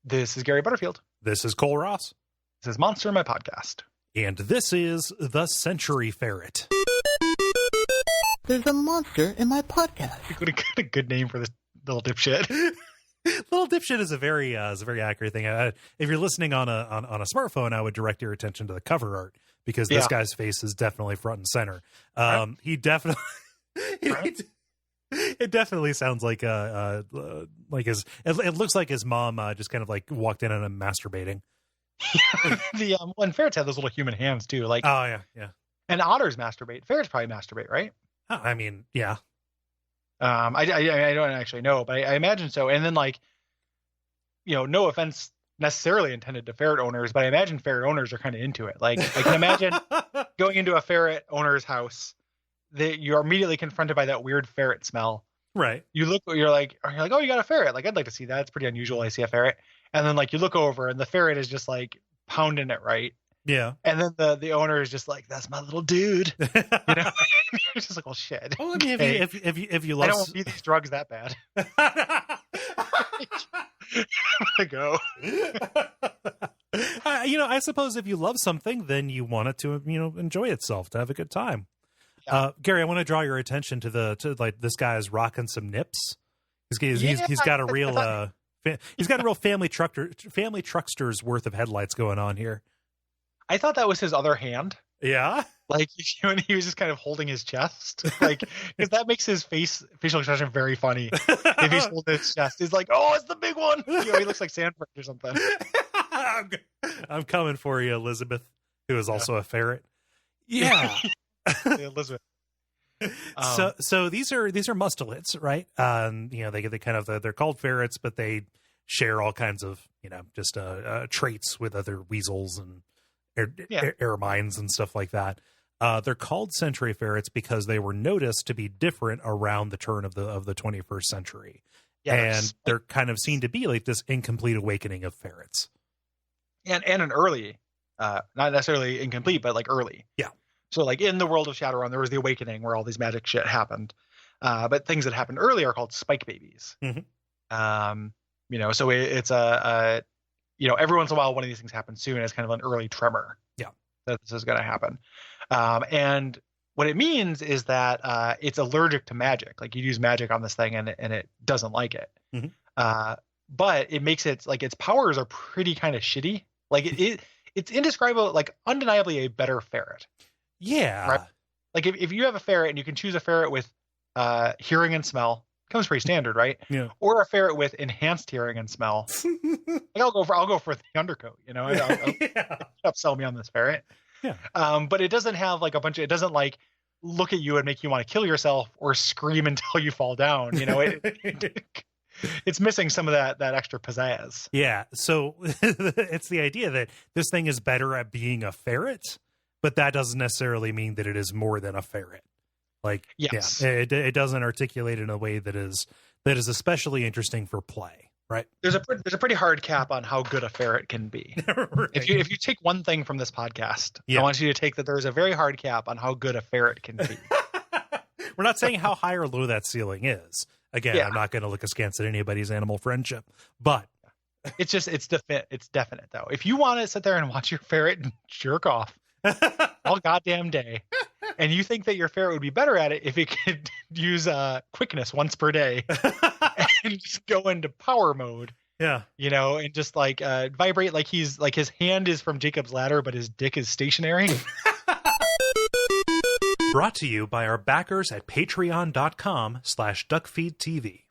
This is Gary Butterfield. This is Cole Ross. This is Monster, my podcast. And this is the Century Ferret. There's a monster in my podcast. What a good name for this little dipshit. Little dipshit is a very accurate thing. If you're listening on a smartphone, I would direct your attention to the cover art because this guy's face is definitely front and center. He definitely, it definitely sounds like his. It looks like his mom just kind of like walked in on him masturbating. And ferrets have those little human hands too. Like, oh yeah. And otters masturbate. Ferrets probably masturbate, right? I mean, yeah. I don't actually know, but I imagine so. And then, like, no offense necessarily intended to ferret owners, but I imagine ferret owners are kind of into it. Like, I can imagine going into a ferret owner's house that you're immediately confronted by that weird ferret smell. Right. You're like, oh, you got a ferret. Like, I'd like to see that. It's pretty unusual. I see a ferret. And then, like, you look over and the ferret is just like pounding it right. Yeah. And then the owner is just like, that's my little dude. It's just like, well, shit. Well, I mean, if you love, I don't need these drugs that bad. I go. I suppose if you love something, then you want it to, enjoy itself, to have a good time. Yeah. Gary, I want to draw your attention to this guy's rocking some nips. He's got a real family truckster's worth of headlights going on here. I thought that was his other hand. Yeah. Like, when he was just kind of holding his chest, like, because that makes his facial expression very funny. If he's holding his chest, he's like, "Oh, it's the big one." He looks like Sanford or something. I'm coming for you, Elizabeth, who is also a ferret. Yeah, Elizabeth. So these are mustelids, right? They're called ferrets, but they share all kinds of traits with other weasels and ermines and stuff like that. They're called century ferrets because they were noticed to be different around the turn of the 21st century. Yeah, and they're kind of seen to be like this incomplete awakening of ferrets. And an early, not necessarily incomplete, but like early. Yeah. So like in the world of Shadowrun, there was the awakening where all these magic shit happened. But things that happened early are called spike babies. Mm-hmm. So it's every once in a while, one of these things happens soon as kind of an early tremor. Yeah. That this is going to happen. And what it means is that it's allergic to magic. Like, you use magic on this thing and it doesn't like it. Mm-hmm. But it makes it like its powers are pretty kind of shitty. Like it's indescribable, like undeniably a better ferret. Yeah. Right? Like if you have a ferret and you can choose a ferret with hearing and smell, comes pretty standard, right? Yeah. Or a ferret with enhanced hearing and smell. Like I'll go for the undercoat, I'll sell me on this ferret. Yeah. But it doesn't have like it doesn't like look at you and make you want to kill yourself or scream until you fall down. It's missing some of that extra pizzazz. Yeah. So it's the idea that this thing is better at being a ferret, but that doesn't necessarily mean that it is more than a ferret. Like, yes. Yeah, it doesn't articulate in a way that is especially interesting for play, right? There's a pretty hard cap on how good a ferret can be. Right. If you take one thing from this podcast, I want you to take that there's a very hard cap on how good a ferret can be. We're not saying how high or low that ceiling is. Again, I'm not going to look askance at anybody's animal friendship, but it's definite though. If you want to sit there and watch your ferret jerk off all goddamn day, and you think that your ferret would be better at it if it could use quickness once per day and just go into power mode. Yeah. And just like vibrate like he's like his hand is from Jacob's ladder, but his dick is stationary. Brought to you by our backers at patreon.com/Duckfeed.tv.